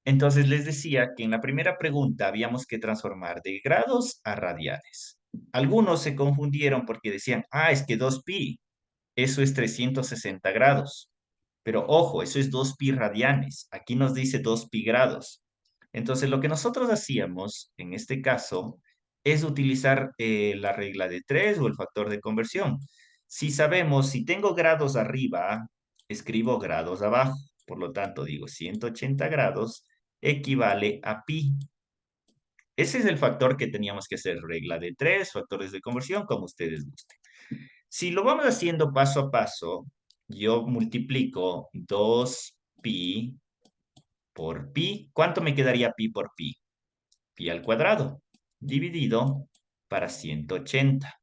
Entonces les decía que en la primera pregunta habíamos que transformar de grados a radianes. Algunos se confundieron porque decían, es que 2pi, eso es 360 grados. Pero ojo, eso es 2pi radianes. Aquí nos dice 2pi grados. Entonces lo que nosotros hacíamos en este caso es utilizar la regla de 3 o el factor de conversión. Si sabemos, si tengo grados arriba, escribo grados abajo. Por lo tanto, digo 180 grados equivale a pi. Ese es el factor que teníamos que hacer, regla de 3, factores de conversión, como ustedes gusten. Si lo vamos haciendo paso a paso, yo multiplico 2pi por pi. ¿Cuánto me quedaría pi por pi? Pi al cuadrado, dividido para 180.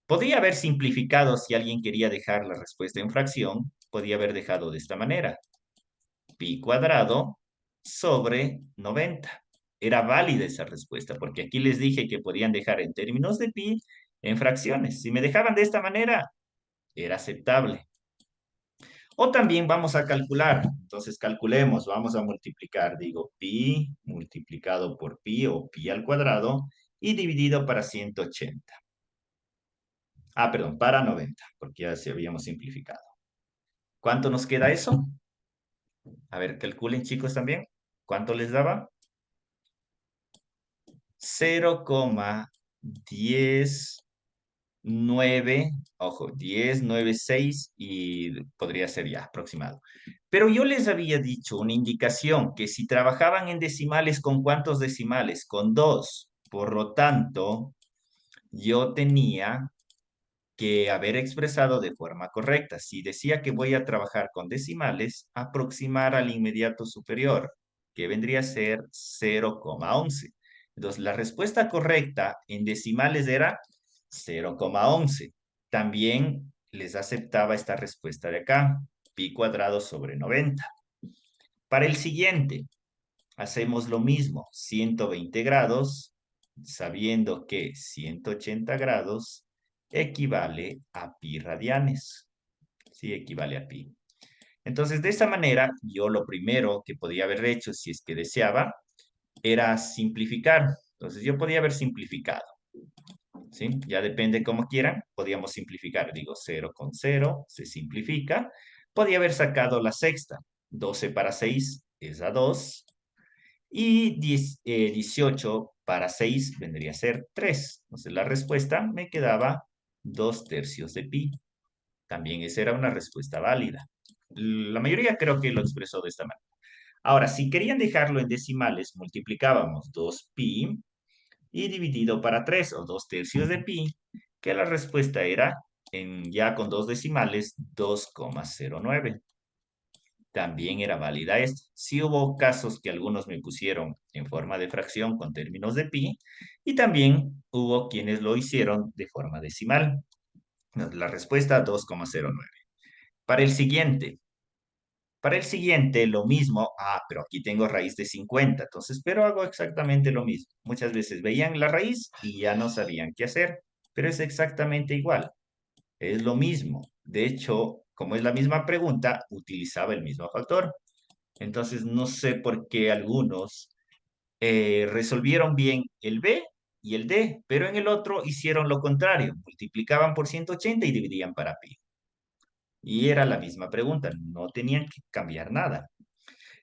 Podría haber simplificado si alguien quería dejar la respuesta en fracción, podría haber dejado de esta manera. Pi cuadrado sobre 90. Era válida esa respuesta, porque aquí les dije que podían dejar en términos de pi en fracciones. Si me dejaban de esta manera, era aceptable. O también vamos a calcular. Entonces calculemos, vamos a multiplicar, digo, pi multiplicado por pi o pi al cuadrado y dividido para 180. Perdón, para 90, porque ya se habíamos simplificado. ¿Cuánto nos queda eso? A ver, calculen chicos también. ¿Cuánto les daba? 0,109, ojo, 1096 y podría ser ya aproximado. Pero yo les había dicho una indicación que si trabajaban en decimales, ¿con cuántos decimales? Con 2. Por lo tanto, yo tenía que haber expresado de forma correcta. Si decía que voy a trabajar con decimales, aproximar al inmediato superior, que vendría a ser 0,11. Entonces, la respuesta correcta en decimales era 0,11. También les aceptaba esta respuesta de acá, pi cuadrado sobre 90. Para el siguiente, hacemos lo mismo, 120 grados, sabiendo que 180 grados equivale a pi radianes. Sí, equivale a pi. Entonces, de esta manera, yo lo primero que podía haber hecho, si es que deseaba, era simplificar. Entonces, yo podía haber simplificado. ¿Sí? Ya depende como quieran. Podíamos simplificar, digo, 0 con 0, se simplifica. Podía haber sacado la sexta. 12 para 6 es a 2. Y 18 para 6 vendría a ser 3. Entonces la respuesta me quedaba 2/3 de pi. También esa era una respuesta válida. La mayoría creo que lo expresó de esta manera. Ahora, si querían dejarlo en decimales, multiplicábamos 2pi y dividido para 3 o 2/3 de pi, que la respuesta era, ya con dos decimales, 2,09. También era válida esta. Sí hubo casos que algunos me pusieron en forma de fracción con términos de pi y también hubo quienes lo hicieron de forma decimal. La respuesta 2,09. Para el siguiente. Para el siguiente lo mismo. Pero aquí tengo raíz de 50. Entonces, pero hago exactamente lo mismo. Muchas veces veían la raíz y ya no sabían qué hacer. Pero es exactamente igual. Es lo mismo. De hecho, como es la misma pregunta, utilizaba el mismo factor. Entonces, no sé por qué algunos resolvieron bien el B y el D, pero en el otro hicieron lo contrario. Multiplicaban por 180 y dividían para pi. Y era la misma pregunta, no tenían que cambiar nada.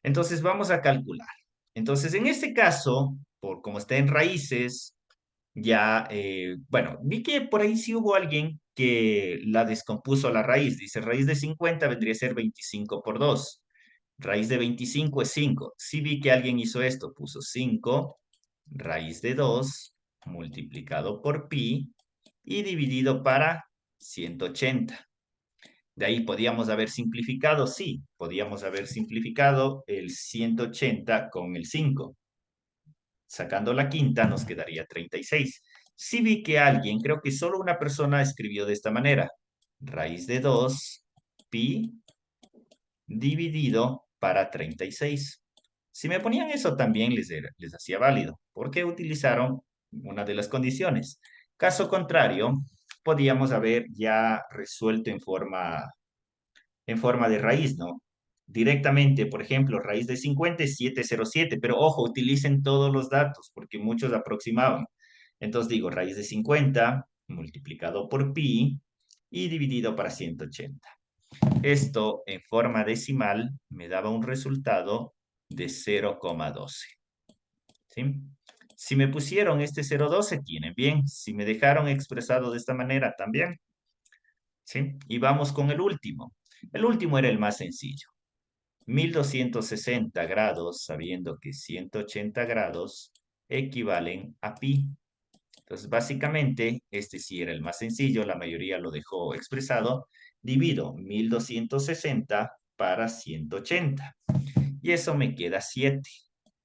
Entonces, vamos a calcular. Entonces, en este caso, por como está en raíces, ya, bueno, vi que por ahí sí hubo alguien que la descompuso la raíz. Dice, raíz de 50 vendría a ser 25 por 2. Raíz de 25 es 5. Sí vi que alguien hizo esto, puso 5 raíz de 2 multiplicado por pi y dividido para 180. De ahí podíamos haber simplificado, sí, podíamos haber simplificado el 180 con el 5. Sacando la quinta nos quedaría 36. Sí vi que alguien, creo que solo una persona escribió de esta manera. Raíz de 2 pi dividido para 36. Si me ponían eso también les hacía válido, porque utilizaron una de las condiciones. Caso contrario, podíamos haber ya resuelto en forma de raíz, ¿no? directamente, por ejemplo, raíz de 50 es 707, pero ojo, utilicen todos los datos porque muchos aproximaban. Entonces digo, raíz de 50 multiplicado por pi y dividido para 180. Esto en forma decimal me daba un resultado de 0,12. ¿Sí? Si me pusieron este 0,12, tienen bien. Si me dejaron expresado de esta manera, también. ¿Sí? Y vamos con el último. El último era el más sencillo. 1260 grados, sabiendo que 180 grados equivalen a pi. Entonces, básicamente, este sí era el más sencillo, la mayoría lo dejó expresado. Divido 1260 para 180. Y eso me queda 7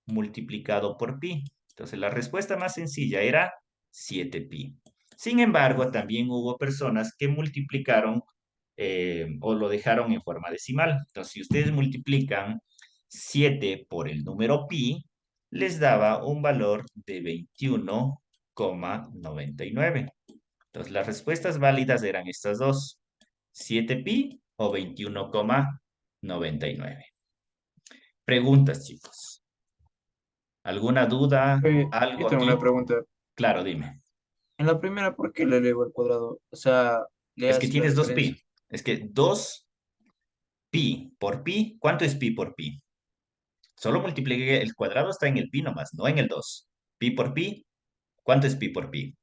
multiplicado por pi. Entonces, la respuesta más sencilla era 7pi. Sin embargo, también hubo personas que multiplicaron o lo dejaron en forma decimal. Entonces, si ustedes multiplican 7 por el número pi, les daba un valor de 21,99. Entonces, las respuestas válidas eran estas dos, 7pi o 21,99. Preguntas, chicos. ¿Alguna duda? Yo ¿Algo tengo una aquí? pregunta. Claro, dime. En la primera, ¿por qué le elevo al cuadrado? O sea, le Es que hace la tienes dos diferencia. pi. Es que 2pi por pi. ¿Cuánto es pi por pi? Solo multipliqué, el cuadrado está en el pi nomás, no en el 2. Pi por pi, ¿cuánto es pi por pi?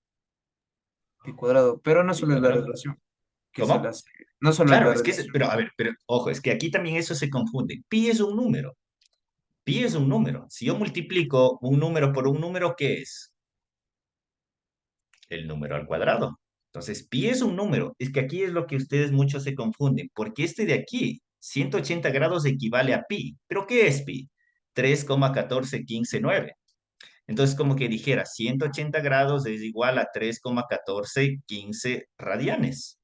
Pi cuadrado. Pero no Pi solo es la cuadrado. relación que se le ¿Cómo? hace. No solo es Claro, la es que, relación. pero a ver, pero ojo, es que aquí también eso se confunde. Pi es un número. Pi es un número. Si yo multiplico un número por un número, ¿qué es? El número al cuadrado. Entonces, pi es un número. Es que aquí es lo que ustedes muchos se confunden, porque este de aquí, 180 grados equivale a pi. ¿Pero qué es pi? 3,1415,9. Entonces, como que dijera, 180 grados es igual a 3,1415 radianes.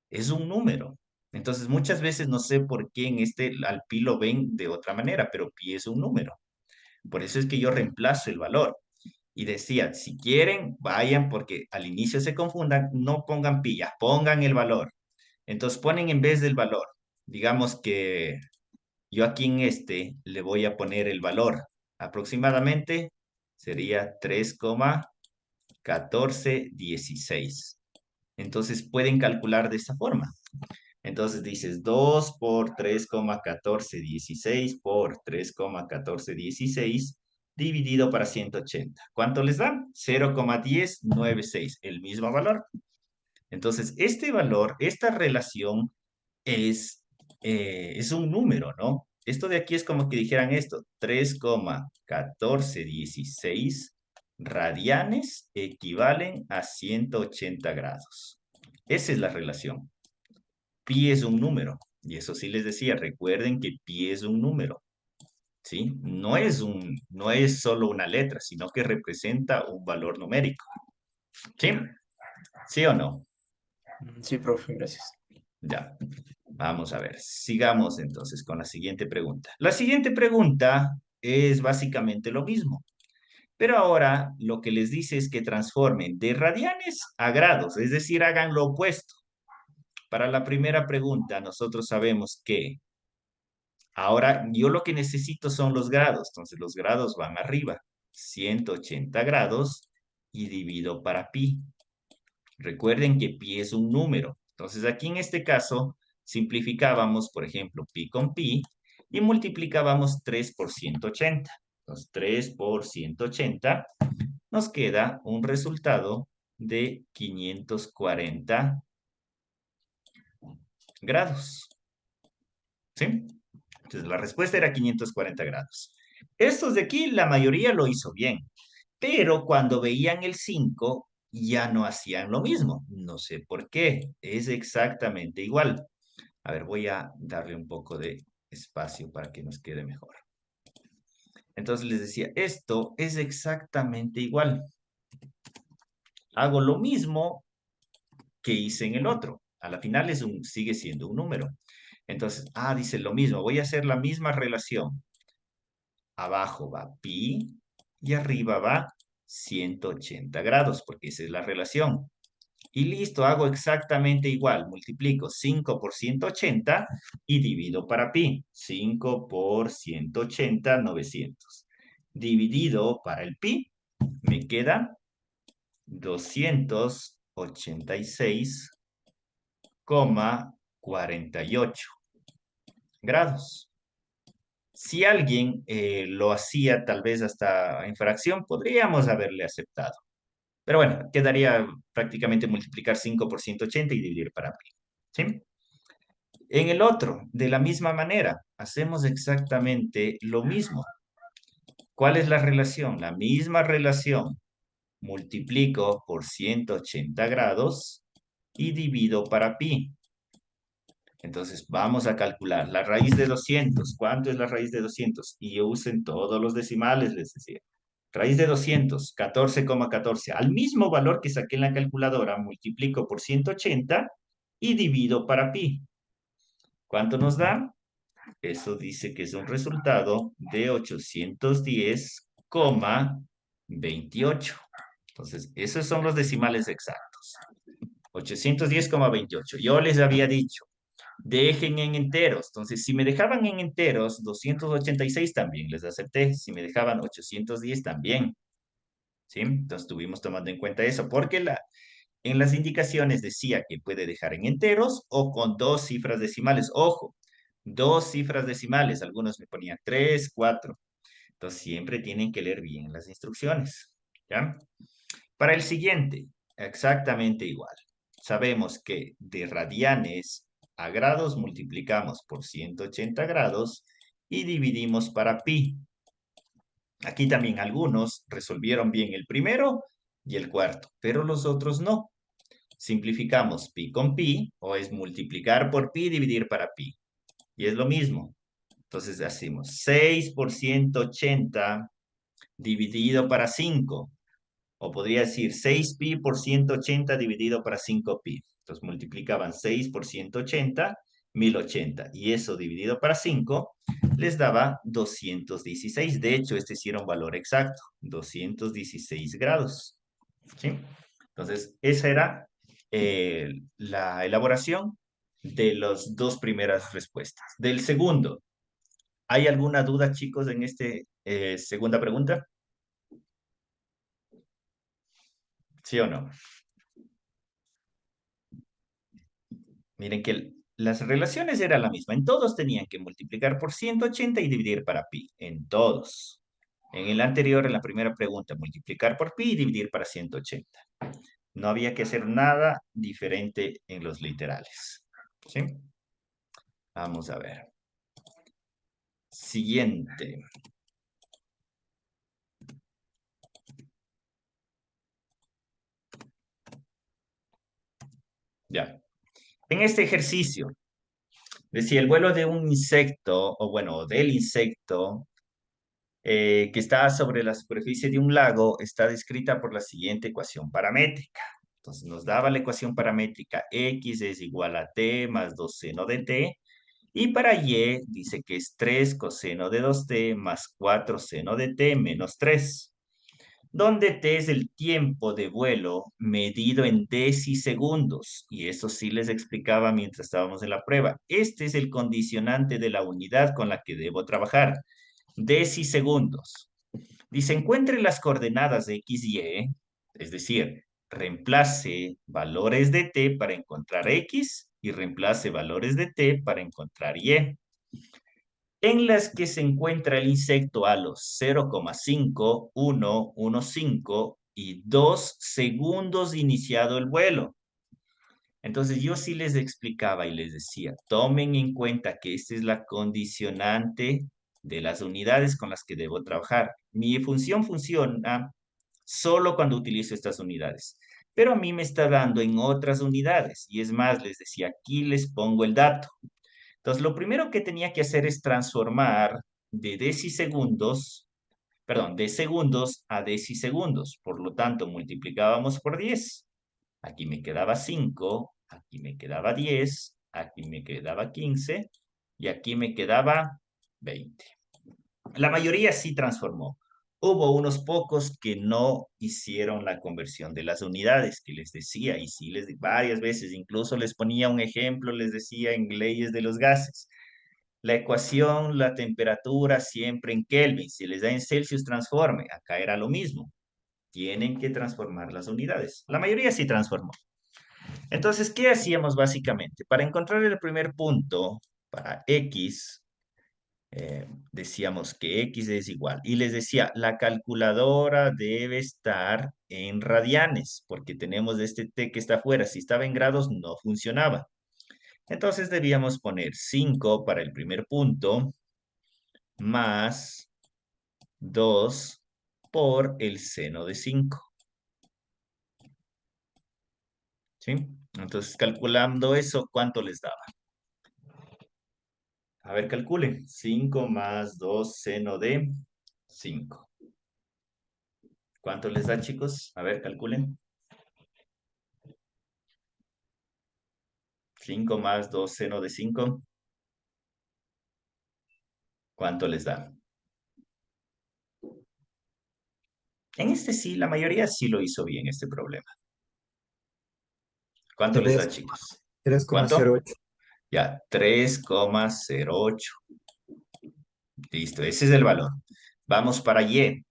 Es un número. Entonces, muchas veces no sé por qué en este al pi lo ven de otra manera, pero pi es un número. Por eso es que yo reemplazo el valor. Y decía, si quieren, vayan porque al inicio se confundan, no pongan pi, ya pongan el valor. Entonces ponen en vez del valor. Digamos que yo aquí en este le voy a poner el valor. Aproximadamente sería 3,1416. Entonces pueden calcular de esta forma. Entonces dices 2 por 3,1416 por 3,1416 dividido para 180. ¿Cuánto les da? 0,1096, el mismo valor. Entonces, este valor, esta relación es un número, ¿no? Esto de aquí es como que dijeran esto, 3,1416 radianes equivalen a 180 grados. Esa es la relación. Pi es un número. Y eso sí les decía, recuerden que pi es un número, ¿sí? No es solo una letra, sino que representa un valor numérico. ¿Sí? ¿Sí o no? Sí, profe, gracias. Ya. Vamos a ver. Sigamos entonces con la siguiente pregunta. La siguiente pregunta es básicamente lo mismo, pero ahora lo que les dice es que transformen de radianes a grados, es decir, hagan lo opuesto. Para la primera pregunta, nosotros sabemos que ahora yo lo que necesito son los grados, entonces los grados van arriba, 180 grados y divido para pi. Recuerden que pi es un número, entonces aquí en este caso simplificábamos, por ejemplo, pi con pi y multiplicábamos 3 por 180. Entonces 3 por 180 nos queda un resultado de 540 grados, ¿sí? Entonces, la respuesta era 540 grados. Estos de aquí, la mayoría lo hizo bien, pero cuando veían el 5, ya no hacían lo mismo. No sé por qué, es exactamente igual. A ver, voy a darle un poco de espacio para que nos quede mejor. Entonces les decía, esto es exactamente igual. Hago lo mismo que hice en el otro. A la final sigue siendo un número. Entonces, dice lo mismo, voy a hacer la misma relación. Abajo va pi y arriba va 180 grados, porque esa es la relación. Y listo, hago exactamente igual. Multiplico 5 por 180 y divido para pi. 5 por 180, 900. Dividido para el pi, me queda 286,48 grados. Si alguien lo hacía tal vez hasta en fracción, podríamos haberle aceptado. Pero bueno, quedaría prácticamente multiplicar 5 por 180 y dividir para pi. ¿Sí? En el otro, de la misma manera, hacemos exactamente lo mismo. ¿Cuál es la relación? La misma relación. Multiplico por 180 grados y divido para pi. Entonces, vamos a calcular la raíz de 200. ¿Cuánto es la raíz de 200? Y usen todos los decimales, les decía. Raíz de 200, 14,14. Al mismo valor que saqué en la calculadora, multiplico por 180 y divido para pi. ¿Cuánto nos da? Eso dice que es un resultado de 810,28. Entonces, esos son los decimales exactos. 810,28. Yo les había dicho, dejen en enteros. Entonces, si me dejaban en enteros, 286 también les acepté. Si me dejaban 810 también. ¿Sí? Entonces, estuvimos tomando en cuenta eso, porque en las indicaciones decía que puede dejar en enteros o con dos cifras decimales. Ojo, dos cifras decimales. Algunos me ponían 3, 4. Entonces, siempre tienen que leer bien las instrucciones. ¿Ya? Para el siguiente, exactamente igual. Sabemos que de radianes a grados multiplicamos por 180 grados y dividimos para pi. Aquí también algunos resolvieron bien el primero y el cuarto, pero los otros no. Simplificamos pi con pi, o es multiplicar por pi y dividir para pi. Y es lo mismo. Entonces hacemos 6 por 180 dividido para 5. O podría decir 6pi por 180 dividido para 5pi. Entonces multiplicaban 6 por 180, 1080. Y eso dividido para 5 les daba 216. De hecho, este sí era un valor exacto, 216 grados. ¿Sí? Entonces, esa era la elaboración de las dos primeras respuestas. Del segundo, ¿hay alguna duda, chicos, en esta segunda pregunta? ¿Sí o no? Miren que las relaciones eran la misma. En todos tenían que multiplicar por 180 y dividir para pi. En todos. En el anterior, en la primera pregunta, multiplicar por pi y dividir para 180. No había que hacer nada diferente en los literales. ¿Sí? Vamos a ver. Siguiente. Ya. En este ejercicio, decía el vuelo de un insecto, o bueno, del insecto, que está sobre la superficie de un lago, está descrita por la siguiente ecuación paramétrica. Entonces nos daba la ecuación paramétrica x es igual a t más 2 seno de t, y para y dice que es 3 coseno de 2t más 4 seno de t menos 3, donde t es el tiempo de vuelo medido en decisegundos, y eso sí les explicaba mientras estábamos en la prueba. Este es el condicionante de la unidad con la que debo trabajar, decisegundos. Dice, encuentre las coordenadas de x y, es decir, reemplace valores de t para encontrar x y reemplace valores de t para encontrar y. En las que se encuentra el insecto a los 0,5, 1, 1,5 y 2 segundos de iniciado el vuelo. Entonces yo sí les explicaba y les decía, tomen en cuenta que esta es la condicionante de las unidades con las que debo trabajar. Mi función funciona solo cuando utilizo estas unidades, pero a mí me está dando en otras unidades. Y es más, les decía, aquí les pongo el dato. Entonces lo primero que tenía que hacer es transformar de decisegundos, perdón, de segundos a decisegundos. Por lo tanto, multiplicábamos por 10. Aquí me quedaba 5, aquí me quedaba 10, aquí me quedaba 15 y aquí me quedaba 20. La mayoría sí transformó. Hubo unos pocos que no hicieron la conversión de las unidades, que les decía, y sí les varias veces, incluso les ponía un ejemplo, les decía en leyes de los gases. La ecuación, la temperatura siempre en Kelvin. Si les da en Celsius, transforme. Acá era lo mismo. Tienen que transformar las unidades. La mayoría sí transformó. Entonces, ¿qué hacíamos básicamente? Para encontrar el primer punto, para X, decíamos que X es igual. Y les decía, la calculadora debe estar en radianes, porque tenemos este T que está afuera. Si estaba en grados, no funcionaba. Entonces debíamos poner 5 para el primer punto, más 2 por el seno de 5. ¿Sí? Entonces, calculando eso, ¿cuánto les daba? A ver, calculen. 5 más 2 seno de 5. ¿Cuánto les da, chicos? A ver, calculen. 5 más 2 seno de 5. ¿Cuánto les da? En este sí, la mayoría sí lo hizo bien este problema. ¿Cuánto les da, Tres chicos? tres coma cero ¿Cuánto? ocho. Ya, 3,08. Listo, ese es el valor. Vamos para Y.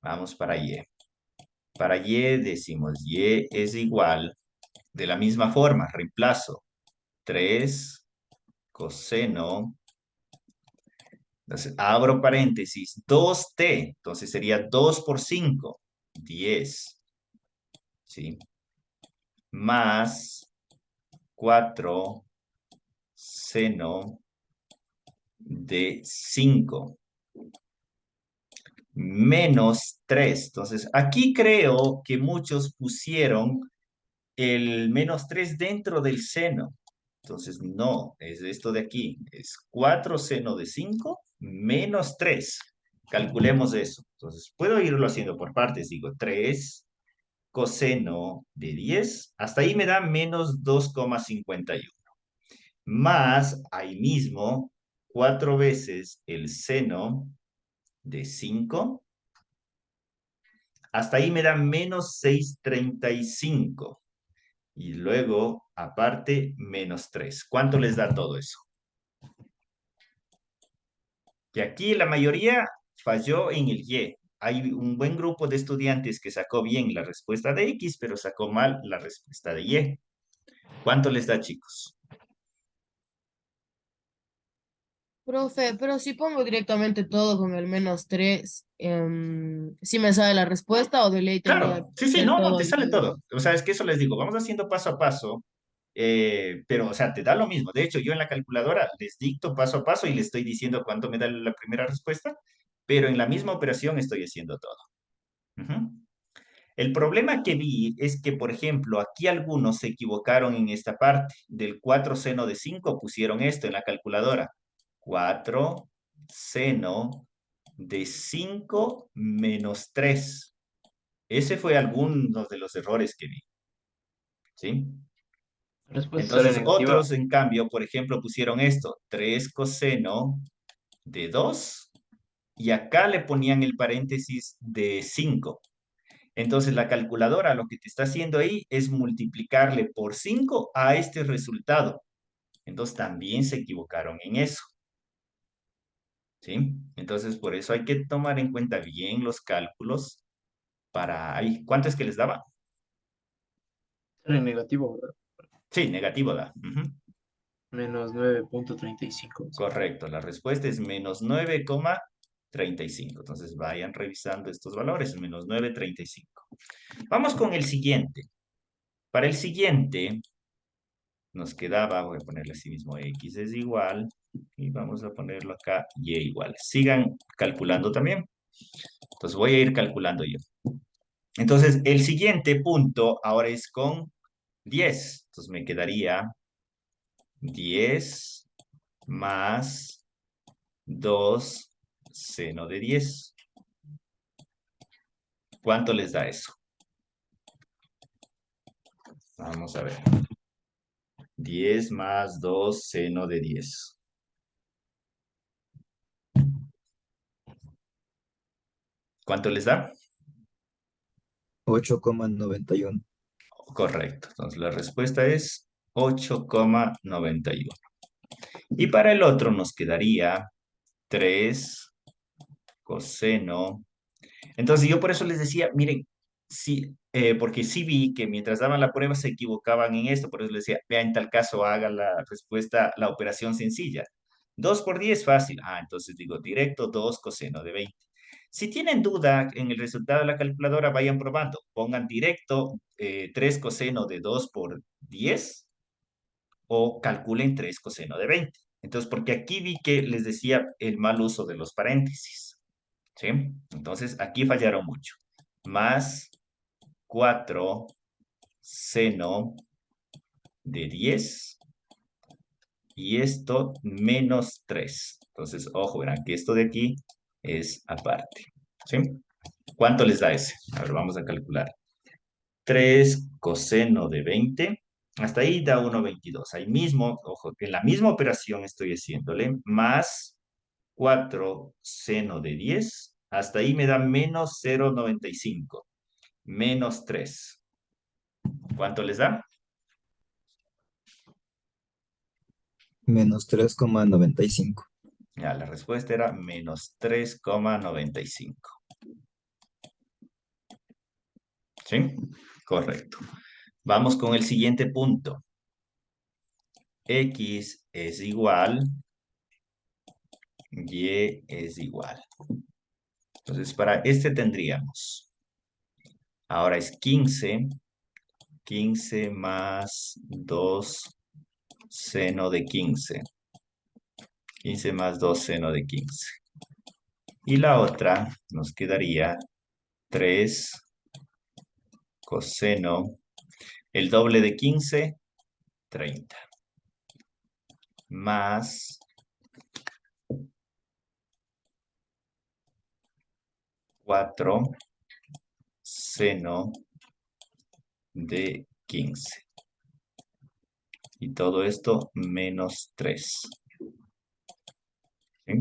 Vamos para Y. Para Y decimos Y es igual, de la misma forma, reemplazo 3 coseno, entonces abro paréntesis, 2t, entonces sería 2 por 5, 10, ¿sí? Más 4 seno de 5 menos 3. Entonces, aquí creo que muchos pusieron el menos 3 dentro del seno. Entonces, no, es esto de aquí. Es 4 seno de 5 menos 3. Calculemos eso. Entonces, puedo irlo haciendo por partes. Digo, 3 coseno de 10. Hasta ahí me da menos 2,51. Más, ahí mismo, 4 veces el seno de 5. Hasta ahí me da menos 6,35. Y luego, aparte, menos 3. ¿Cuánto les da todo eso? Que aquí la mayoría falló en el Y. Hay un buen grupo de estudiantes que sacó bien la respuesta de X, pero sacó mal la respuesta de Y. ¿Cuánto les da, chicos? Profe, pero si pongo directamente todo con el -3, ¿sí me sale la respuesta o de ley tengo que Claro, sí, sí, poner no, no, todo te sale igual? todo. O sea, es que eso les digo, vamos haciendo paso a paso, pero, o sea, te da lo mismo. De hecho, yo en la calculadora les dicto paso a paso y les estoy diciendo cuánto me da la primera respuesta, pero en la misma operación estoy haciendo todo. Ujú. El problema que vi es que, por ejemplo, aquí algunos se equivocaron en esta parte. Del 4 seno de 5 pusieron esto en la calculadora. 4 seno de 5 menos 3. Ese fue alguno de los errores que vi. ¿Sí? La respuesta sale Entonces, negativa. otros, en cambio, por ejemplo, pusieron esto. 3 coseno de 2. Y acá le ponían el paréntesis de 5. Entonces, la calculadora lo que te está haciendo ahí es multiplicarle por 5 a este resultado. Entonces, también se equivocaron en eso. ¿Sí? Entonces, por eso hay que tomar en cuenta bien los cálculos para... Ay, ¿cuánto es que les daba? Sale negativo, ¿verdad? Sí, negativo da. Ujú. Menos 9,35. Correcto, la respuesta es menos 9,35. Entonces, vayan revisando estos valores, menos 9,35. Vamos con el siguiente. Para el siguiente, nos quedaba, voy a ponerle así mismo, X es igual, y vamos a ponerlo acá, Y igual. Sigan calculando también. Entonces voy a ir calculando yo. Entonces el siguiente punto ahora es con 10. Entonces me quedaría 10 más 2 seno de 10. ¿Cuánto les da eso? Vamos a ver. 10 más 2 seno de 10. ¿Cuánto les da? 8,91. Correcto. Entonces la respuesta es 8,91. Y para el otro nos quedaría 3 coseno. Entonces yo por eso les decía, miren, sí, porque sí vi que mientras daban la prueba se equivocaban en esto, por eso les decía, vea, en tal caso haga la respuesta, la operación sencilla. 2 por 10 fácil. Ah, entonces digo directo 2 coseno de 20. Si tienen duda en el resultado de la calculadora, vayan probando. Pongan directo 3 coseno de 2 por 10 o calculen 3 coseno de 20. Entonces, porque aquí vi que les decía el mal uso de los paréntesis. ¿Sí? Entonces, aquí fallaron mucho. Más 4 seno de 10 y esto menos 3. Entonces, ojo, verán que esto de aquí es aparte. ¿Sí? ¿Cuánto les da ese? A ver, vamos a calcular. 3 coseno de 20. Hasta ahí da 1,22. Ahí mismo, ojo, en la misma operación estoy haciéndole más 4 seno de 10. Hasta ahí me da menos 0,95. Menos 3. ¿Cuánto les da? Menos 3,95. Ya, la respuesta era menos 3,95. ¿Sí? Correcto. Vamos con el siguiente punto. X es igual, Y es igual. Entonces, para este tendríamos, ahora es 15, 15 más 2 seno de 15. 15 más 2 seno de 15. Y la otra nos quedaría 3 coseno, el doble de 15, 30. Más 4 seno de 15. Y todo esto menos 3. ¿Sí?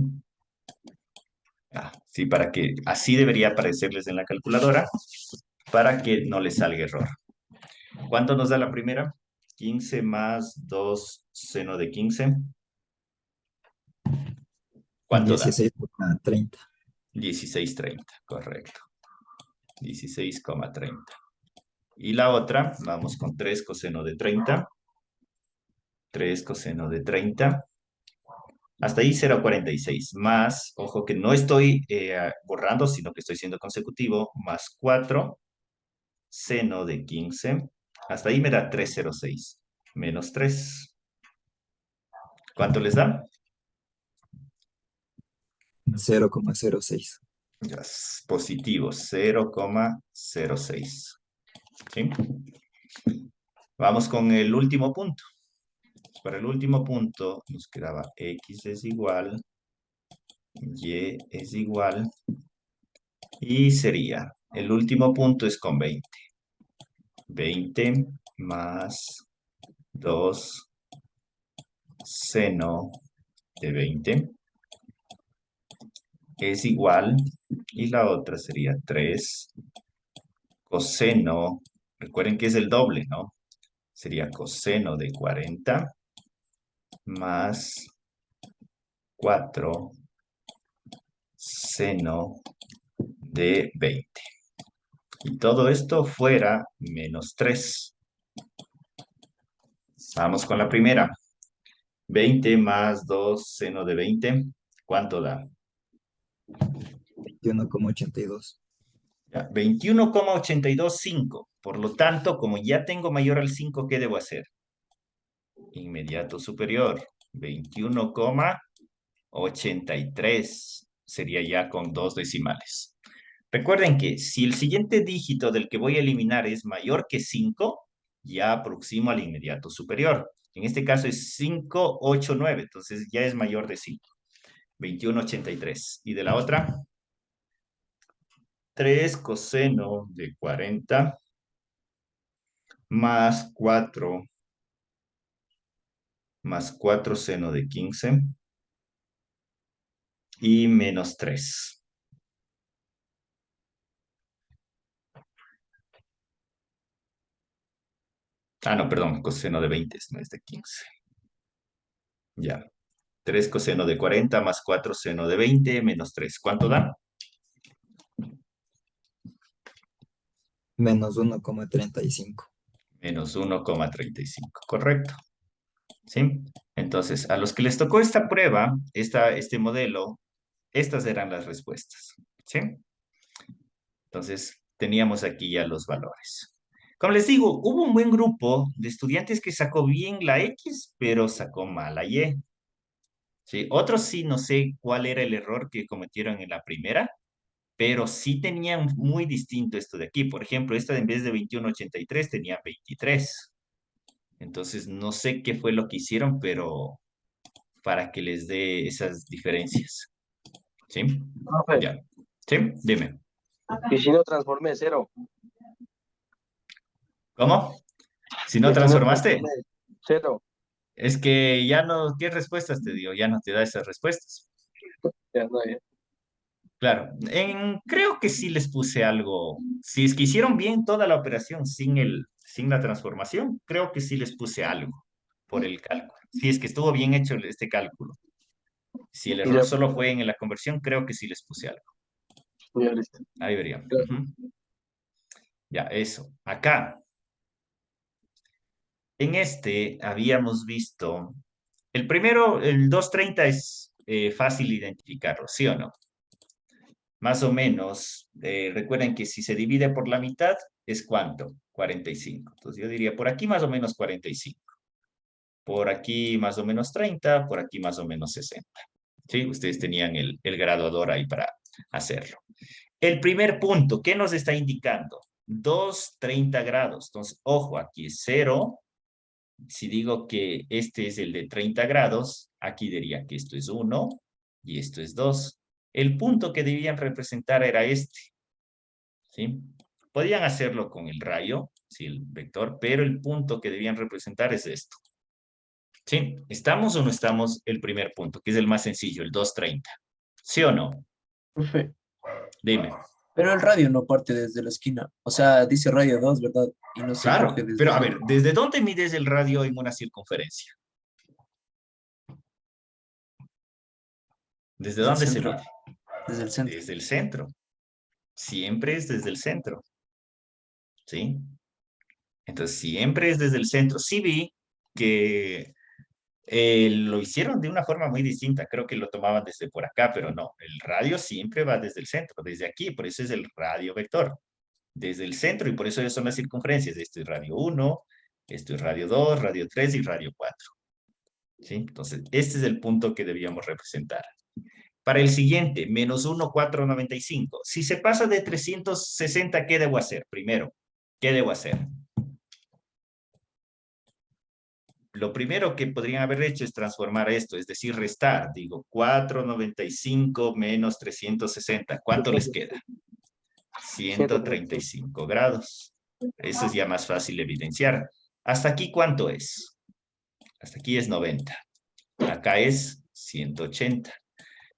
Sí, para que así debería aparecerles en la calculadora para que no les salga error. ¿Cuánto nos da la primera? 15 más 2 seno de 15. ¿Cuánto da? 16,30. 16,30, correcto. 16,30. Y la otra, vamos con 3 coseno de 30. 3 coseno de 30. Hasta ahí 0,46. Más, ojo que no estoy borrando, sino que estoy siendo consecutivo. Más 4 seno de 15. Hasta ahí me da 3,06. Menos 3. ¿Cuánto les da? 0,06. Ya, positivo, 0,06. ¿Sí? Vamos con el último punto. Para el último punto nos quedaba X es igual, Y es igual, y sería, el último punto es con 20. 20 más 2 seno de 20 es igual, y la otra sería 3 coseno, recuerden que es el doble, ¿no? Sería coseno de 40 más 4 seno de 20. Y todo esto fuera menos 3. Vamos con la primera. 20 más 2 seno de 20. ¿Cuánto da? 21,82. Ya, 21,825. Por lo tanto, como ya tengo mayor al 5, ¿qué debo hacer? Inmediato superior. 21,83 sería ya con 2 decimales. Recuerden que si el siguiente dígito del que voy a eliminar es mayor que 5, ya aproximo al inmediato superior. En este caso es 589, entonces ya es mayor de 5. 21,83. ¿Y de la otra? 3 coseno de 40 más 4 seno de 15 y menos 3. Ah, no, perdón, coseno de 20 no es de 15. Ya. 3 coseno de 40 más 4 seno de 20 menos 3. ¿Cuánto da? Menos 1,35. Menos 1,35. Correcto. ¿Sí? Entonces, a los que les tocó esta prueba, este modelo, estas eran las respuestas. ¿Sí? Entonces, teníamos aquí ya los valores. Como les digo, hubo un buen grupo de estudiantes que sacó bien la X, pero sacó mal la Y. ¿Sí? Otros sí, no sé cuál era el error que cometieron en la primera, pero sí tenían muy distinto esto de aquí. Por ejemplo, esta en vez de 21,83 tenía 23. Entonces, no sé qué fue lo que hicieron, pero para que les dé esas diferencias. ¿Sí? Profe, Ya. ¿Sí? Dime. y si no transformé cero, ¿Cómo? Si no y si no transformaste, transformé cero, es que ya no, ¿qué respuestas te dio? Ya no te da esas respuestas. ya no hay. Claro, creo que sí les puse algo. Si es que hicieron bien toda la operación sin la transformación, creo que sí les puse algo por el cálculo. Si es que estuvo bien hecho este cálculo. Si el error Ya, solo fue en la conversión, creo que sí les puse algo. ya listo. Ahí veríamos. Ujú. Ya, eso. Acá, en este habíamos visto, el primero, el 230 es fácil identificarlo, ¿sí o no? Más o menos, recuerden que si se divide por la mitad, ¿es cuánto? 45. Entonces yo diría por aquí más o menos 45. Por aquí más o menos 30, por aquí más o menos 60. ¿Sí? Ustedes tenían el graduador ahí para hacerlo. El primer punto, ¿qué nos está indicando? 30 grados. Entonces, ojo, aquí es 0. Si digo que este es el de 30 grados, aquí diría que esto es 1 y esto es 2. El punto que debían representar era este. ¿Sí? Podían hacerlo con el rayo, ¿sí? El vector, pero el punto que debían representar es esto. ¿Sí? ¿Estamos o no estamos el primer punto, que es el más sencillo, el 230? ¿Sí o no? Profe, Dime. pero el radio no parte desde la esquina. O sea, dice radio 2, ¿verdad? Y no se coge Claro, desde pero a cero. ver, ¿desde dónde mides el radio en una circunferencia? ¿Desde Desde el dónde se centro. mide? Desde el centro. Desde el centro. Siempre es desde el centro. ¿Sí? Entonces, siempre es desde el centro. Sí vi que lo hicieron de una forma muy distinta. Creo que lo tomaban desde por acá, pero no. El radio siempre va desde el centro, desde aquí. Por eso es el radio vector. Desde el centro, y por eso son las circunferencias. Esto es radio 1, esto es radio 2, radio 3 y radio 4. ¿Sí? Entonces, este es el punto que debíamos representar. Para el siguiente, menos 1,495. Si se pasa de 360, ¿qué debo hacer? Primero, ¿qué debo hacer? Lo primero que podrían haber hecho es transformar esto, es decir, restar. Digo, 495 menos 360. ¿Cuánto les queda? 135. 135 grados. Eso es ya más fácil de evidenciar. ¿Hasta aquí cuánto es? Hasta aquí es 90. Acá es 180.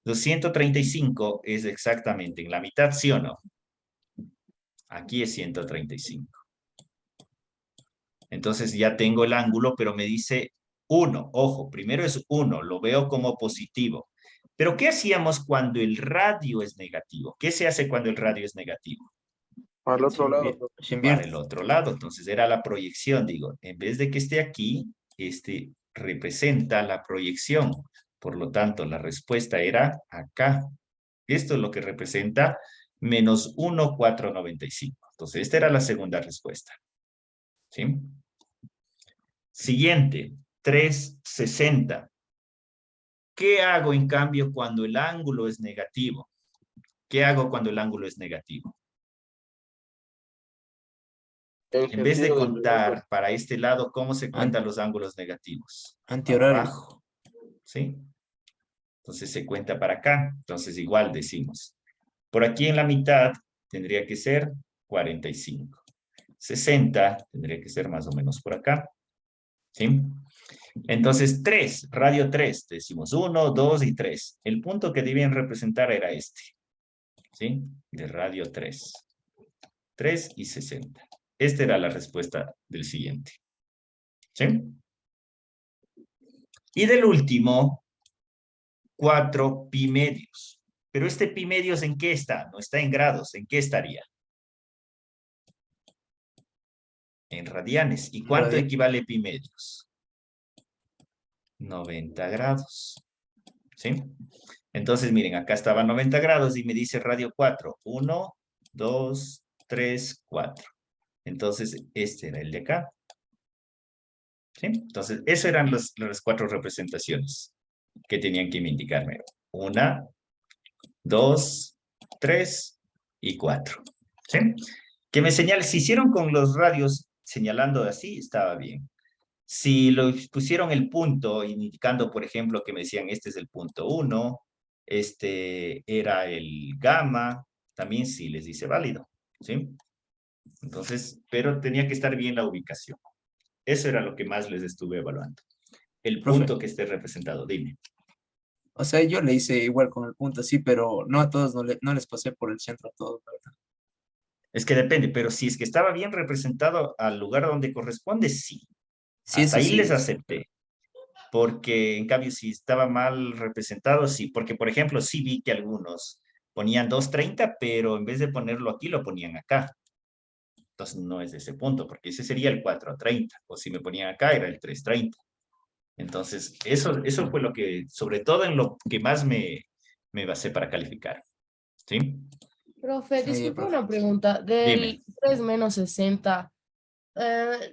Los 135 es exactamente en la mitad, ¿sí o no? Aquí es 135. Entonces ya tengo el ángulo, pero me dice 1. Ojo, primero es 1, lo veo como positivo. Pero ¿qué hacíamos cuando el radio es negativo? ¿Qué se hace cuando el radio es negativo? Al otro lado, profe. Se Para invierte. el otro lado. Entonces era la proyección, digo, en vez de que esté aquí, este representa la proyección. Por lo tanto, la respuesta era acá. Esto es lo que representa menos 1,495. Entonces, esta era la segunda respuesta. ¿Sí? Siguiente, 360. ¿Qué hago en cambio cuando el ángulo es negativo? ¿Qué hago cuando el ángulo es negativo? En En vez de sentido del reverso. contar para este lado, ¿cómo se An- cuentan los ángulos negativos? Para Antihorario. abajo. ¿Sí? Entonces se cuenta para acá. Entonces igual decimos. Por aquí en la mitad tendría que ser 45. 60 tendría que ser más o menos por acá. ¿Sí? Entonces 3, radio 3, decimos 1, 2 y 3. El punto que debían representar era este. ¿Sí? De radio 3. 3 y 60. Esta era la respuesta del siguiente. ¿Sí? Y del último, 4 pi medios. Pero este pi medios, ¿en qué está? No está en grados. ¿En qué estaría? En radianes. ¿Y cuánto equivale pi medios? 90 grados. ¿Sí? Entonces, miren, acá estaba 90 grados y me dice radio 4. 1, 2, 3, 4. Entonces, este era el de acá. ¿Sí? Entonces, esas eran las 4 representaciones que tenían que indicarme. 1, 2, 3 y 4. ¿Sí? Que me señale, si hicieron con los radios señalando así, estaba bien. Si lo pusieron el punto, indicando, por ejemplo, que me decían, este es el punto 1, este era el gamma, también sí les dice válido, ¿sí? Entonces, pero tenía que estar bien la ubicación. Eso era lo que más les estuve evaluando. El Profe. punto que esté representado, dime. O sea, yo le hice igual con el punto, sí, pero no a todos, no les pasé por el centro a todos, la verdad. Es que depende, pero si es que estaba bien representado al lugar donde corresponde, sí. Sí, Hasta eso ahí sí. les acepté. Porque, en cambio, si estaba mal representado, sí. Porque, por ejemplo, sí vi que algunos ponían 230, pero en vez de ponerlo aquí, lo ponían acá. Entonces, no es de ese punto, porque ese sería el 430. O si me ponían acá, era el 330. Entonces, eso fue lo que, sobre todo en lo que más me basé para calificar. ¿Sí? Profe, Muy bien, disculpe profe. una pregunta. Dime. Del 3 menos 60,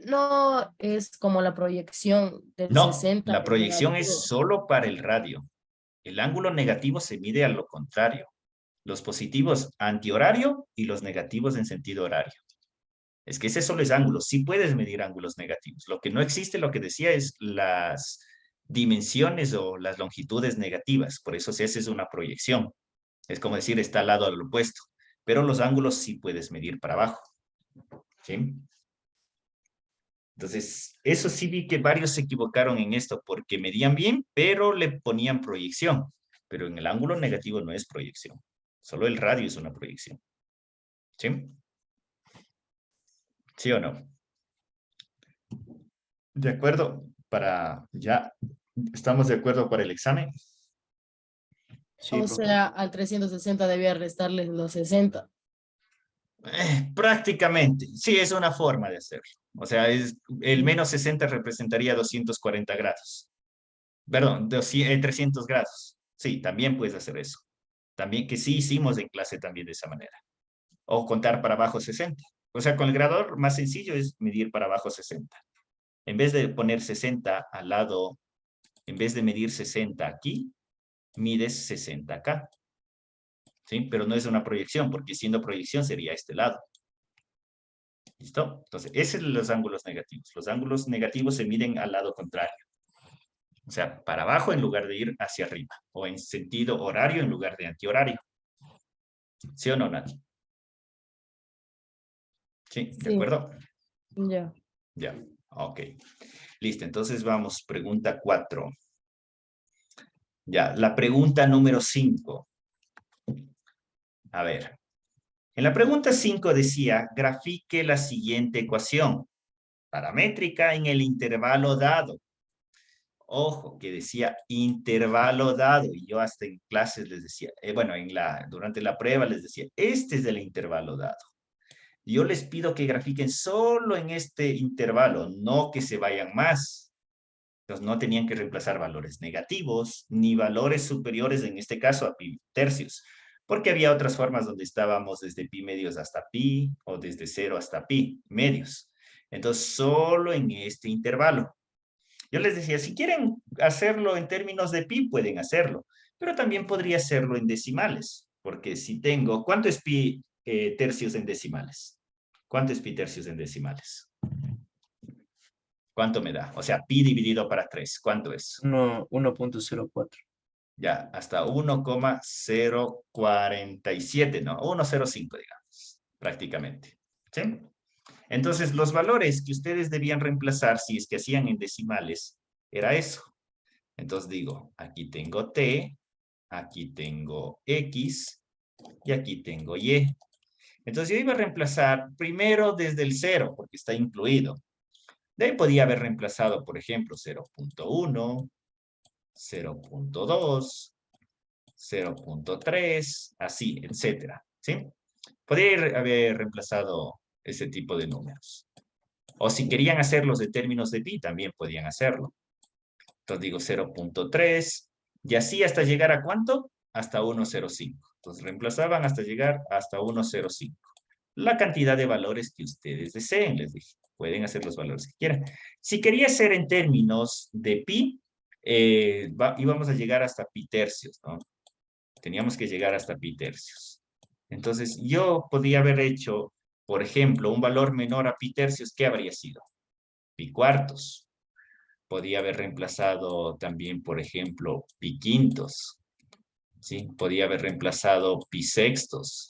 no es como la proyección del No, 60 la del proyección es negativo. solo para el radio. El ángulo negativo se mide a lo contrario. Los positivos antihorario y los negativos en sentido horario. Es que ese solo es ángulo. Sí puedes medir ángulos negativos. Lo que no existe, lo que decía, es las dimensiones o las longitudes negativas. Por eso si haces una proyección. Es como decir, está al lado al opuesto. Pero los ángulos sí puedes medir para abajo. ¿Sí? Entonces, eso sí vi que varios se equivocaron en esto porque medían bien, pero le ponían proyección. Pero en el ángulo negativo no es proyección. Solo el radio es una proyección. ¿Sí? ¿Sí o no? De acuerdo, para ya estamos de acuerdo para el examen. Sí, O profe. sea, al 360 debía restarle los 60. Prácticamente, sí, es una forma de hacerlo. O sea, el menos 60 representaría 240 grados. Perdón, 300 grados. Sí, también puedes hacer eso. También que sí hicimos en clase también de esa manera. O contar para abajo 60. O sea, con el gradador más sencillo es medir para abajo 60. En vez de poner 60 al lado, en vez de medir 60 aquí, mides 60 acá. ¿Sí? Pero no es una proyección, porque siendo proyección sería este lado. ¿Listo? Entonces, esos son los ángulos negativos. Los ángulos negativos se miden al lado contrario. O sea, para abajo en lugar de ir hacia arriba. O en sentido horario en lugar de antihorario. ¿Sí o no, Nati? ¿Sí? ¿De Sí, acuerdo? ya. Ya. Ok. Listo. Entonces vamos. Pregunta 4. Ya. La pregunta número 5. A ver. En la pregunta 5 decía, grafique la siguiente ecuación. Paramétrica en el intervalo dado. Ojo, que decía intervalo dado. Y yo hasta en clases les decía, bueno, durante la prueba les decía, este es el intervalo dado. Yo les pido que grafiquen solo en este intervalo, no que se vayan más. Entonces no tenían que reemplazar valores negativos ni valores superiores, en este caso a pi tercios, porque había otras formas donde estábamos desde pi medios hasta pi o desde 0 hasta pi medios. Entonces solo en este intervalo. Yo les decía, si quieren hacerlo en términos de pi, pueden hacerlo, pero también podría hacerlo en decimales, porque si tengo, ¿cuánto es pi tercios en decimales? ¿Cuánto es pi tercios en decimales? ¿Cuánto me da? O sea, pi dividido para 3, ¿cuánto es? 1.04. Ya, hasta 1,047, ¿no? 1,05, digamos, prácticamente. ¿Sí? Entonces, los valores que ustedes debían reemplazar si es que hacían en decimales, era eso. Entonces digo, aquí tengo t, aquí tengo x y aquí tengo y. Entonces yo iba a reemplazar primero desde el 0, porque está incluido. De ahí podía haber reemplazado, por ejemplo, 0.1, 0.2, 0.3, así, etcétera, ¿sí? Podría haber reemplazado ese tipo de números. O si querían hacerlos de términos de pi, también podían hacerlo. Entonces digo 0.3, y así hasta llegar a ¿cuánto? Hasta 1.05. Entonces reemplazaban hasta llegar hasta 1.05. La cantidad de valores que ustedes deseen, les dije. Pueden hacer los valores que quieran. Si quería ser en términos de pi, íbamos a llegar hasta pi tercios, ¿no? Teníamos que llegar hasta pi tercios. Entonces, yo podía haber hecho, por ejemplo, un valor menor a pi tercios, ¿qué habría sido? Pi cuartos. Podía haber reemplazado también, por ejemplo, pi quintos. ¿Sí? Podía haber reemplazado pi sextos.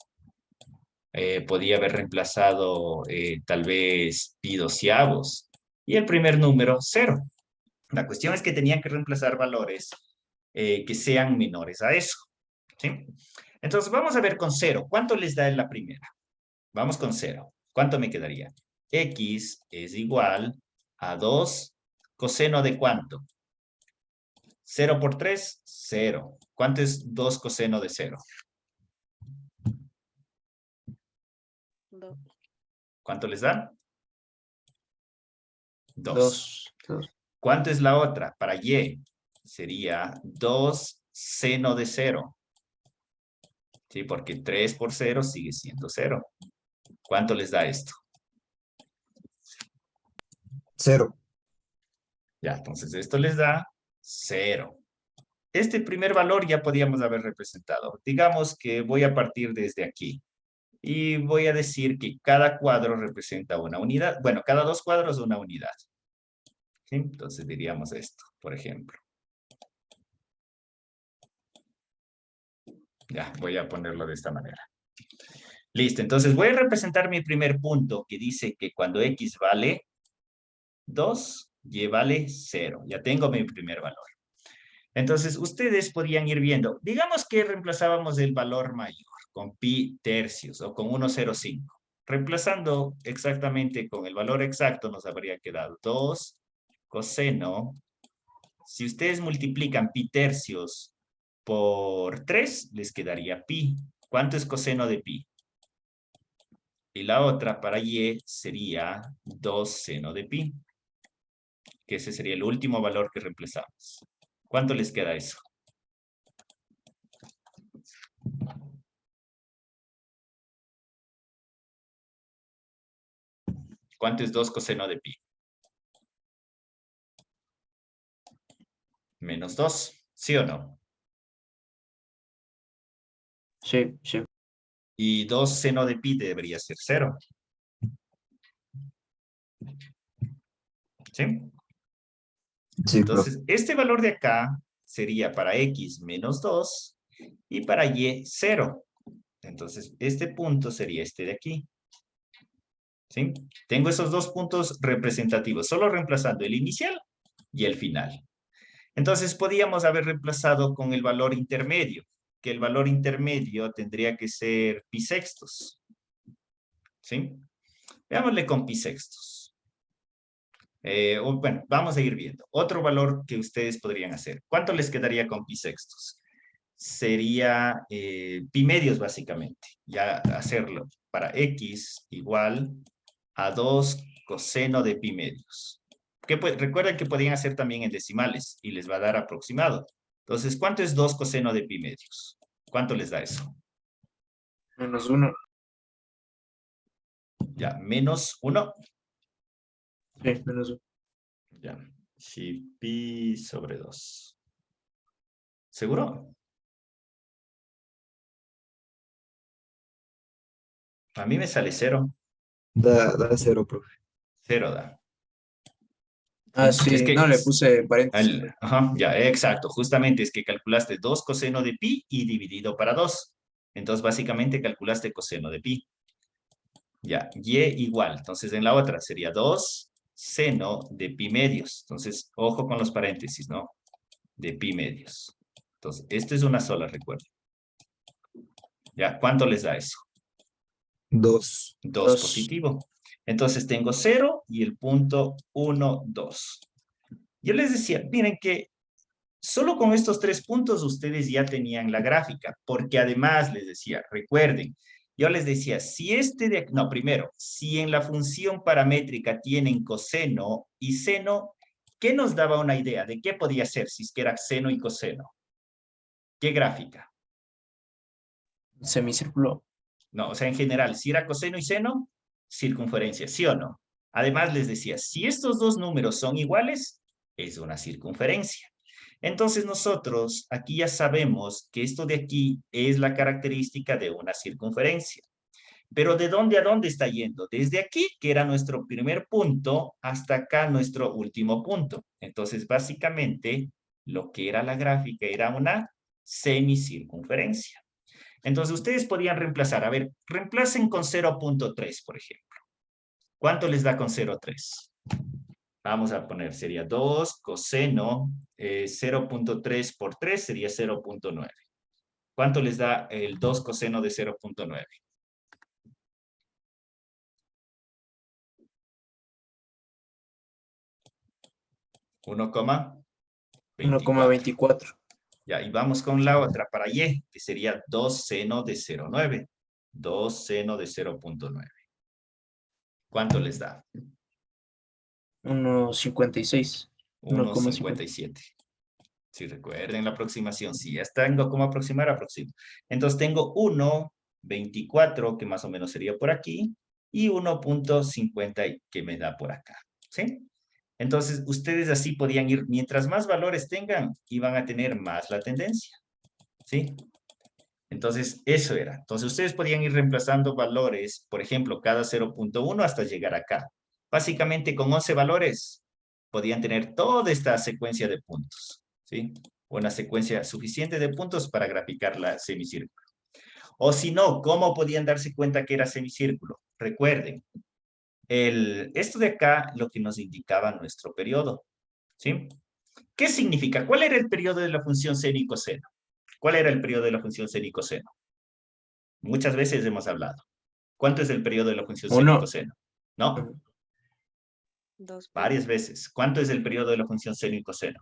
Podía haber reemplazado tal vez pi doceavos. Y el primer número, 0. La cuestión es que tenían que reemplazar valores que sean menores a eso. ¿Sí? Entonces, vamos a ver con 0. ¿Cuánto les da en la primera? Vamos con 0. ¿Cuánto me quedaría? X es igual a 2 coseno de ¿cuánto? 0 por 3, 0. ¿Cuánto es 2 coseno de 0? 2. ¿Cuánto les da? 2. 2. ¿Cuánto es la otra? Para y sería 2 seno de 0. ¿Sí? Porque 3 por 0 sigue siendo 0. ¿Cuánto les da esto? 0. Ya, entonces esto les da 0. Este primer valor ya podíamos haber representado. Digamos que voy a partir desde aquí. Y voy a decir que cada cuadro representa una unidad. Bueno, cada 2 cuadros una unidad. ¿Sí? Entonces diríamos esto, por ejemplo. Ya, voy a ponerlo de esta manera. Listo, entonces voy a representar mi primer punto que dice que cuando x vale 2, y vale 0. Ya tengo mi primer valor. Entonces, ustedes podrían ir viendo. Digamos que reemplazábamos el valor mayor con pi tercios o con 1.05. Reemplazando exactamente con el valor exacto nos habría quedado 2 coseno. Si ustedes multiplican pi tercios por 3, les quedaría pi. ¿Cuánto es coseno de pi? Y la otra para y sería 2 seno de pi. Que ese sería el último valor que reemplazamos. ¿Cuánto les queda eso? ¿Cuánto es 2 coseno de pi? Menos 2, ¿sí o no? Sí, sí. Y 2 seno de pi debería ser 0. ¿Sí? Sí, profe. Entonces, este valor de acá sería para x menos 2 y para y 0. Entonces, este punto sería este de aquí. ¿Sí? Tengo esos dos puntos representativos, solo reemplazando el inicial y el final. Entonces, podíamos haber reemplazado con el valor intermedio, que el valor intermedio tendría que ser pi sextos. ¿Sí? Veámosle con pi sextos. Bueno, vamos a ir viendo. Otro valor que ustedes podrían hacer. ¿Cuánto les quedaría con pi sextos? Sería pi medios, básicamente. Ya hacerlo para x igual a 2 coseno de pi medios. Recuerden que podían hacer también en decimales y les va a dar aproximado. Entonces, ¿cuánto es 2 coseno de pi medios? ¿Cuánto les da eso? -1. Ya, menos 1. Sí, -1. Ya, si pi sobre 2. ¿Seguro? A mí me sale 0. Da 0, profe. 0 da. Ah, ¿Sí? Es sí, no, que... le puse paréntesis. Ajá, ya, exacto. Justamente es que calculaste 2 coseno de pi y dividido para 2. Entonces, básicamente calculaste coseno de pi. Ya, y igual. Entonces, en la otra sería 2 seno de pi medios. Entonces, ojo con los paréntesis, ¿no? De pi medios. Entonces, esto es una sola, recuerden. Ya, ¿cuánto les da eso? 2. 2 2. positivo. Entonces tengo 0 y el punto 1, 2. Yo les decía, miren que solo con estos 3 puntos ustedes ya tenían la gráfica, porque además les decía, recuerden, yo les decía, si primero, si en la función paramétrica tienen coseno y seno, ¿qué nos daba una idea de qué podía ser si es que era seno y coseno? ¿Qué gráfica? Semicírculo. No, o sea, en general, si era coseno y seno, circunferencia, ¿sí o no? Además les decía, si estos dos números son iguales, es una circunferencia. Entonces nosotros aquí ya sabemos que esto de aquí es la característica de una circunferencia. Pero ¿de dónde a dónde está yendo? Desde aquí, que era nuestro primer punto, hasta acá nuestro último punto. Entonces, básicamente, lo que era la gráfica era una semicircunferencia. Entonces, ustedes podían reemplazar. A ver, reemplacen con 0.3, por ejemplo. ¿Cuánto les da con 0.3? Vamos a poner, sería 2 coseno 0.3 por 3 sería 0.9. ¿Cuánto les da el 2 coseno de 0.9? 1,24. 1,24. Ya, y vamos con la otra para y, que sería 2 seno de 0.9. 2 seno de 0.9. ¿Cuánto les da? 1,56. 1,57. Si recuerden la aproximación, si ya tengo cómo aproximar, aproximo. Entonces tengo 1,24, que más o menos sería por aquí, y 1,50 que me da por acá. ¿Sí? Entonces, ustedes así podían ir, mientras más valores tengan, iban a tener más la tendencia. ¿Sí? Entonces, eso era. Entonces, ustedes podían ir reemplazando valores, por ejemplo, cada 0.1 hasta llegar acá. Básicamente, con 11 valores, podían tener toda esta secuencia de puntos. ¿Sí? Una secuencia suficiente de puntos para graficar la semicírculo. O si no, ¿cómo podían darse cuenta que era semicírculo? Recuerden, esto de acá lo que nos indicaba nuestro periodo. ¿Sí? ¿Qué significa? ¿Cuál era el periodo de la función seno y coseno? ¿Cuál era el periodo de la función seno y coseno? Muchas veces hemos hablado. ¿Cuánto es el periodo de la función seno y 1. coseno? ¿No? 2 pi. Varias veces. ¿Cuánto es el periodo de la función seno y coseno?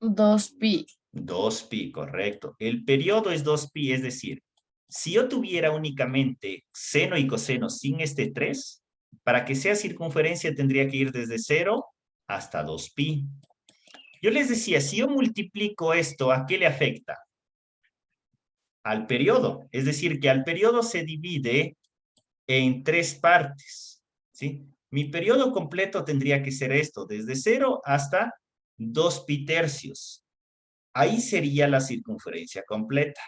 2pi. 2pi, correcto. El periodo es 2pi, es decir, si yo tuviera únicamente seno y coseno sin este 3, para que sea circunferencia tendría que ir desde 0 hasta 2pi. Yo les decía, si yo multiplico esto, ¿a qué le afecta? Al periodo. Es decir, que al periodo se divide en 3 partes. ¿Sí? Mi periodo completo tendría que ser esto, desde 0 hasta 2pi tercios. Ahí sería la circunferencia completa.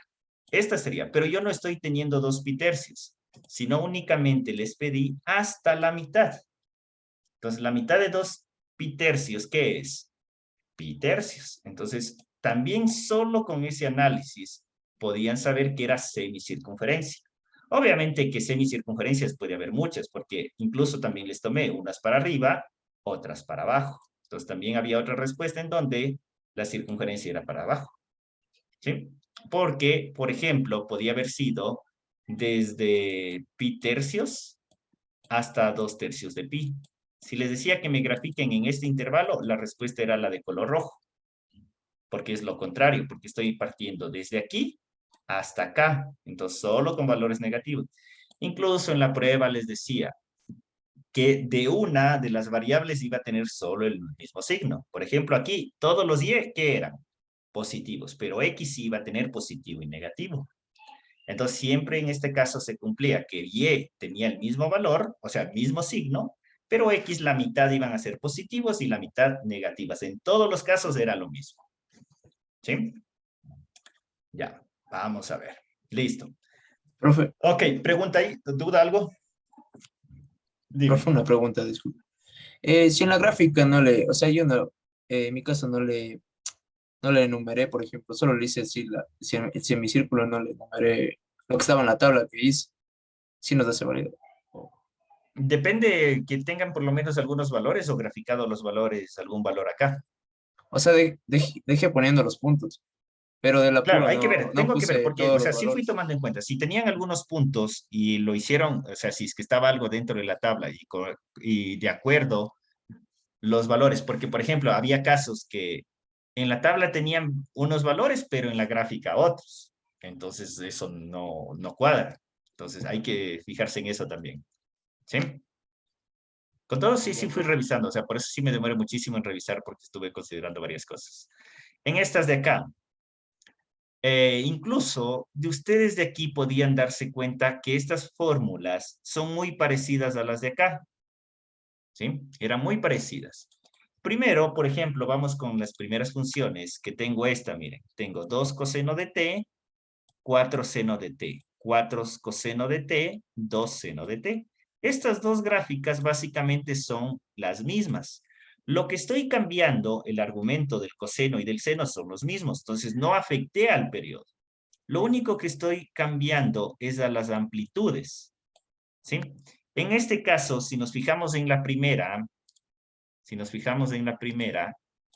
Esta sería, pero yo no estoy teniendo 2pi tercios, sino únicamente les pedí hasta la mitad. Entonces, la mitad de 2pi tercios, ¿qué es? Pi tercios. Entonces, también solo con ese análisis podían saber que era semicircunferencia. Obviamente que semicircunferencias puede haber muchas, porque incluso también les tomé unas para arriba, otras para abajo. Entonces, también había otra respuesta en donde la circunferencia era para abajo. ¿Sí? Porque, por ejemplo, podía haber sido desde pi tercios hasta 2 tercios de pi. Si les decía que me grafiquen en este intervalo, la respuesta era la de color rojo. Porque es lo contrario, porque estoy partiendo desde aquí hasta acá. Entonces, solo con valores negativos. Incluso en la prueba les decía que de una de las variables iba a tener solo el mismo signo. Por ejemplo, aquí, todos los y, ¿qué eran? Positivos, pero x iba a tener positivo y negativo. Entonces, siempre en este caso se cumplía que y tenía el mismo valor, o sea, el mismo signo, pero x la mitad iban a ser positivos y la mitad negativas. En todos los casos era lo mismo. ¿Sí? Ya, vamos a ver. Listo. Profe, Ok, pregunta ahí, ¿duda algo? Dime. profe, una pregunta, disculpe. Si en la gráfica no le, o sea, yo no, en mi caso no le enumeré, por ejemplo, solo le hice así el semicírculo, no le enumeré lo que estaba en la tabla que hice, sí nos hace válido. Depende que tengan por lo menos algunos valores o graficado los valores, algún valor acá. O sea, dejé poniendo los puntos. pero del Claro, apuro hay que ver, no tengo que ver, puse porque, o todos los sea, sí fui valores. tomando en cuenta. Si tenían algunos puntos y lo hicieron, o sea, si es que estaba algo dentro de la tabla y de acuerdo los valores, porque, por ejemplo, había casos que en la tabla tenían unos valores, pero en la gráfica otros. Entonces, eso no cuadra. Entonces, hay que fijarse en eso también. ¿Sí? Con todo, sí Ya, fui profe. revisando. O sea, por eso sí me demoré muchísimo en revisar porque estuve considerando varias cosas. En estas de acá, incluso de ustedes de aquí podían darse cuenta que estas fórmulas son muy parecidas a las de acá. ¿Sí? Eran muy parecidas. Primero, por ejemplo, vamos con las primeras funciones, que tengo esta, miren. Tengo 2 coseno de t, 4 seno de t, 4 coseno de t, 2 seno de t. Estas dos gráficas básicamente son las mismas. Lo que estoy cambiando, el argumento del coseno y del seno son los mismos, entonces no afecté al periodo. Lo único que estoy cambiando es a las amplitudes, ¿sí? En este caso, si nos fijamos en la primera,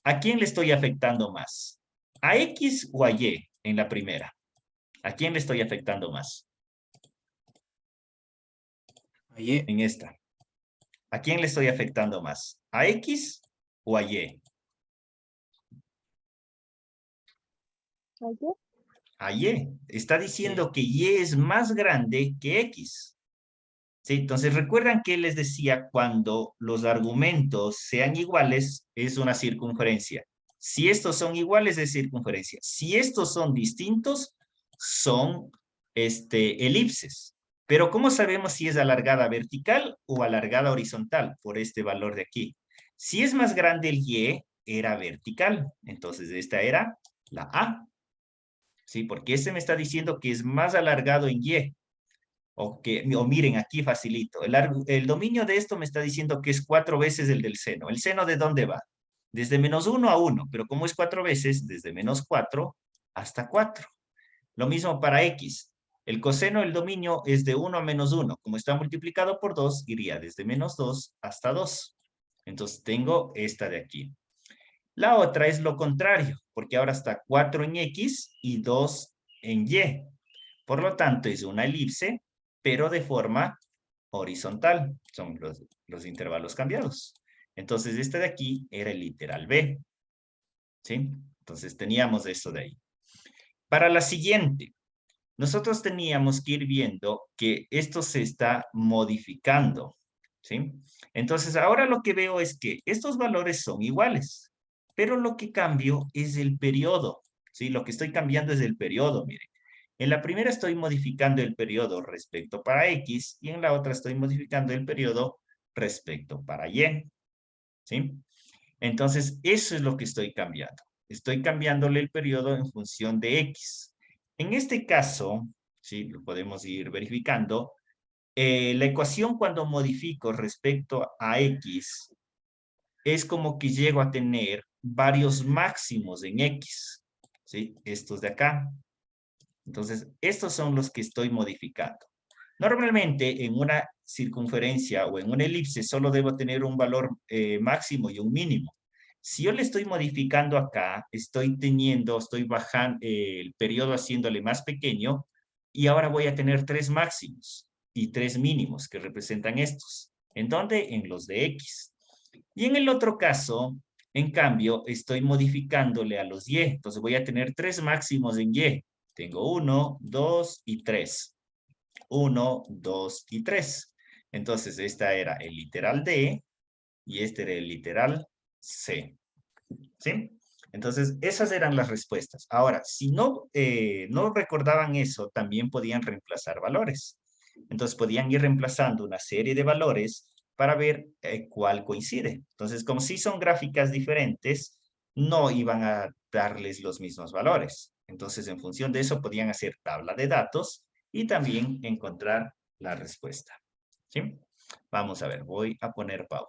¿a quién le estoy afectando más? ¿A X o a Y en la primera? ¿A quién le estoy afectando más? Ahí, En esta. ¿A quién le estoy afectando más? ¿A X o a Y? ¿Ayer? A Y. Está sí. diciendo que Y es más grande que X. ¿Sí? Entonces, recuerdan que les decía cuando los argumentos sean iguales, es una circunferencia. Si estos son iguales, es circunferencia. Si estos son distintos, son elipses. Pero ¿cómo sabemos si es alargada vertical o alargada horizontal? Por este valor de aquí. Si es más grande el Y, era vertical. Entonces, esta era la A. ¿Sí? Porque este me está diciendo que es más alargado en Y. O miren, aquí facilito. El dominio de esto me está diciendo que es 4 veces el del seno. ¿El seno de dónde va? Desde -1 a 1, pero como es 4 veces, desde -4 hasta 4. Lo mismo para X. El coseno del dominio es de 1 a -1. Como está multiplicado por 2, iría desde -2 hasta 2. Entonces tengo esta de aquí. La otra es lo contrario, porque ahora está 4 en X y 2 en Y. Por lo tanto, es una elipse, pero de forma horizontal. Son los intervalos cambiados. Entonces, este de aquí era el literal B. ¿Sí? Entonces, teníamos eso de ahí. Para la siguiente, nosotros teníamos que ir viendo que esto se está modificando. ¿Sí? Entonces, ahora lo que veo es que estos valores son iguales, pero lo que cambio es el periodo. ¿Sí? Lo que estoy cambiando es el periodo, miren. En la primera estoy modificando el periodo respecto para X y en la otra estoy modificando el periodo respecto para Y. ¿Sí? Entonces, eso es lo que estoy cambiando. Estoy cambiándole el periodo en función de X. En este caso, ¿sí? Lo podemos ir verificando. La ecuación cuando modifico respecto a X es como que llego a tener varios máximos en X. ¿Sí? Estos de acá. Entonces, estos son los que estoy modificando. Normalmente, en una circunferencia o en una elipse, solo debo tener un valor máximo y un mínimo. Si yo le estoy modificando acá, estoy bajando el periodo haciéndole más pequeño y ahora voy a tener 3 máximos y 3 mínimos que representan estos. ¿En dónde? En los de X. Y en el otro caso, en cambio, estoy modificándole a los Y. Entonces voy a tener 3 máximos en Y. Tengo 1, 2 y 3. 1, 2 y 3. Entonces, esta era el literal D y este era el literal C. ¿Sí? Entonces, esas eran las respuestas. Ahora, si no recordaban eso, también podían reemplazar valores. Entonces, podían ir reemplazando una serie de valores para ver cuál coincide. Entonces, como si son gráficas diferentes, no iban a darles los mismos valores. Entonces, en función de eso, podían hacer tabla de datos y también encontrar la respuesta. ¿Sí? Vamos a ver, voy a poner pausa.